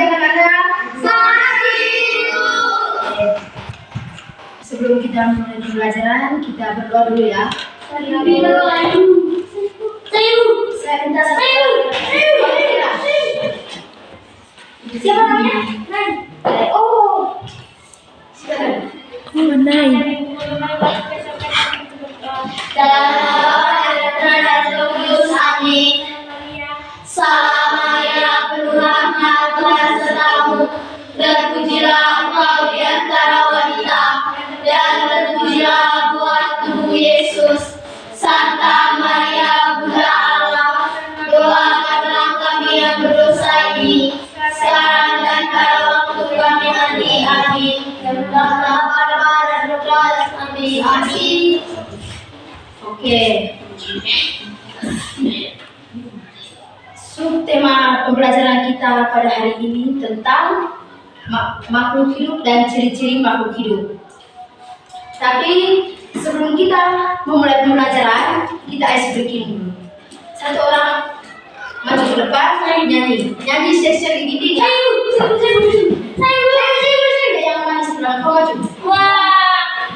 anak-anak? Sebelum kita mulai pembelajaran, kita berdoa dulu ya. Saya minta siapa namanya? Nay. Oh, silakan. Nay. Salam Maria, penuh rahmat, Tuhan sertamu, dan pujilah engkau di antara wanita, dan terpujilah buah tubuh Yesus. Santa Maria, Bunda Allah, doakanlah kami yang berdosa ini, sekarang dan pada waktu kami mati. Amin. Terpujilah Bapa dan Roh Kudus. Amin. Oke. Subtema pembelajaran kita pada hari ini tentang makhluk hidup dan ciri-ciri makhluk hidup. Tapi sebelum kita memulai pembelajaran, kita ice breaking dulu. Satu orang maju ke depan, nyanyi sesi gini ya. Yang manis sebelah kau maju. Wah.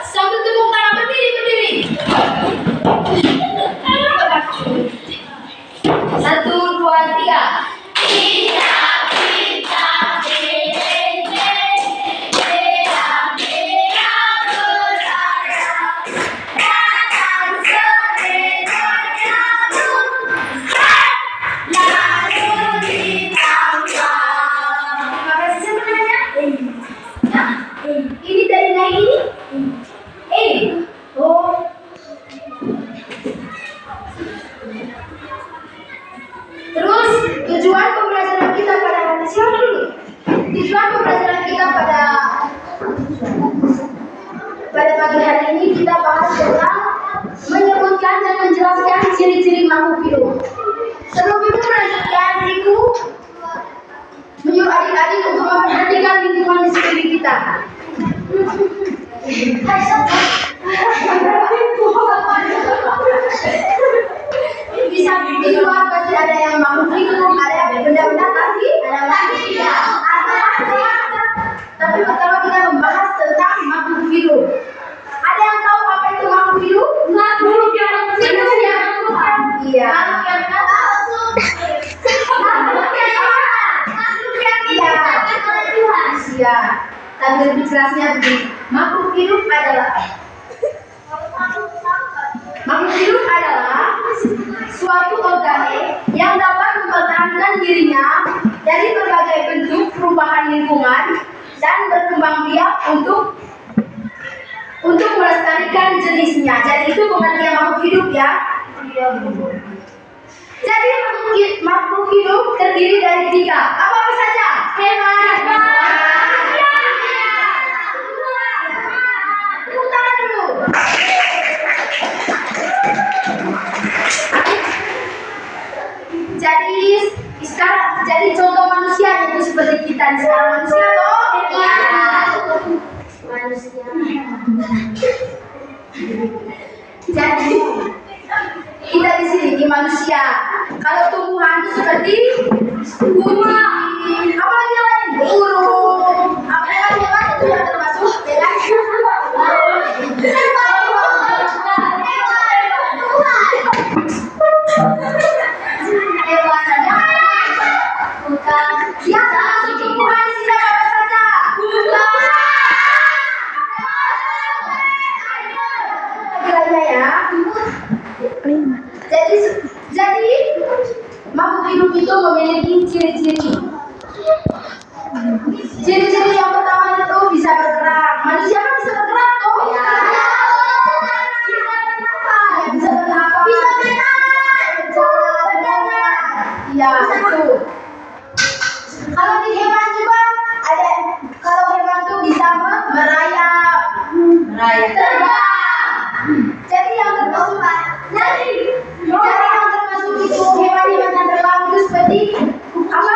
Sambil tepuk tangan, berdiri. 1, 2, 3. Ini dari naik ini. Oh. Terus tujuan pembelajaran kita pada siapa dulu? Tujuan pembelajaran kita pada pagi hari ini kita bahas tentang menyebutkan dan menjelaskan ciri-ciri makhluk hidup. Sebelum itu melanjutkan ibu menyuruh adik-adik untuk memperhatikan lingkungan di sekeliling kita. Bisa di luar pasti ada yang makhluk hidup, ada yang benda-benda tapi ada manusia. Tapi pertama kita membahas tentang makhluk hidup. Ada yang tahu apa itu makhluk hidup? Makhluk yang manusia. Iya. Manusia. Tapi lebih jelasnya begini, makhluk hidup adalah suatu organik yang dapat mempertahankan dirinya dari berbagai bentuk perubahan lingkungan dan berkembang biak untuk melestarikan jenisnya. Jadi itu pengertian makhluk hidup ya. Jadi makhluk hidup terdiri dari 3. Apa saja? Hewan. Jadi contoh manusia itu seperti kita sekarang manusia toh? Manusia. Jadi kita di sini di manusia. Kalau tumbuhan itu seperti kucing, apa lagi yang lain? Burung. Apa yang itu yang termasuk? Yang termasuk tumbuhan sila apa saja? Ya. Jadi makhluk hidup itu memiliki ciri-ciri. Ciri-ciri yang pertama itu bisa bergerak. Manusia kan bisa bergerak toh? Ya. Bisa bergerak. Bisa berjalan. Ya, itu. Kalau di hewan juga ada. Kalau hewan tuh bisa merayap, terbang. Jadi yang termasuk itu hewan yang terbang itu seperti apa?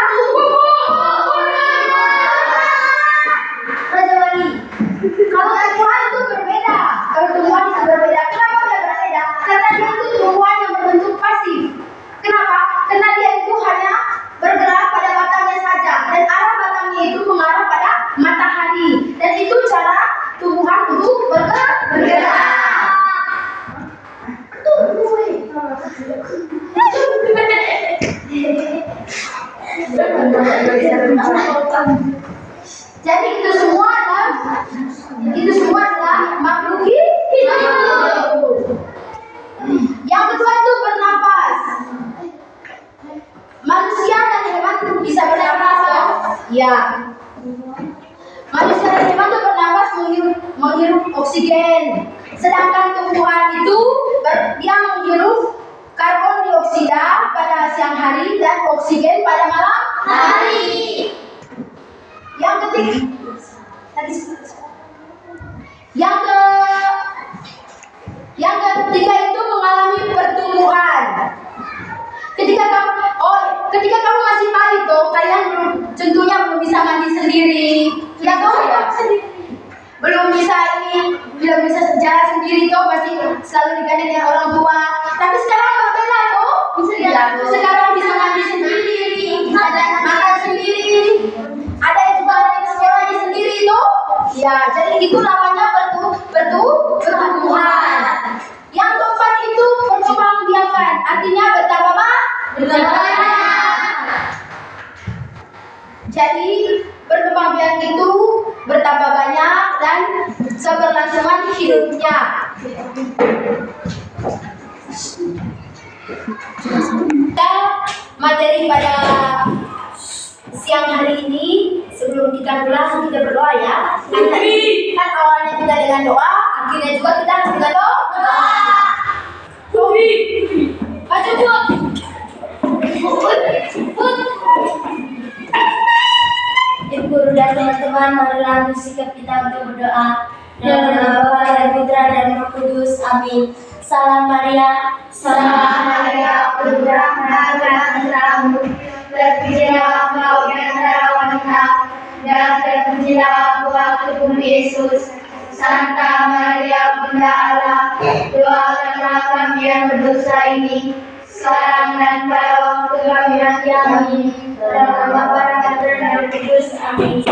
Jadi itu semua adalah makhluk hidup. Yang kedua itu bernafas. Manusia dan hewan bisa bernafas ya? Ya. Manusia dan hewan itu bernafas menghirup oksigen. Sedangkan tumbuhan itu yang menghirup karbon dioksida pada siang hari dan oksigen pada malam hari. Yang ketiga itu mengalami pertumbuhan. Ketika kamu masih bayi tuh, kalian tentunya belum bisa mandi sendiri, ya toh? Belum bisa jalan sendiri tuh, pasti selalu digendong dengan orang tua. Tapi sekarang berbeda tuh, sekarang bisa mandi sendiri, ada makan sendiri, ada yang juga naik sekolah sendiri tuh. Ya, jadi itu namanya pertumbuhan. Yang keempat itu perkembangbiakan, artinya bertambah banyak. Jadi perkembangbiakan itu bertambah banyak dan keberlangsungan hidupnya. Kita materi pada siang hari ini, sebelum kita pulang kita berdoa ya. Kan awalnya kita dengan doa, akhirnya juga kita harus dengan doa. Maju Ibu guru dan teman-teman, marilah bersikap kita untuk berdoa. Dalam nama Bapa dan Putra dan Roh Kudus. Amin. Salam Maria, penuh rahmat, Tuhan terpujilah Engkau di antara wanita, dan terpujilah buah tubuh Yesus. Santa Maria Bunda Allah, doakanlah kami yang berdosa ini, sekarang dan pada waktu kami nanti. Amin. Dalam nama Bapa dan Putra dan Roh Kudus. Amin.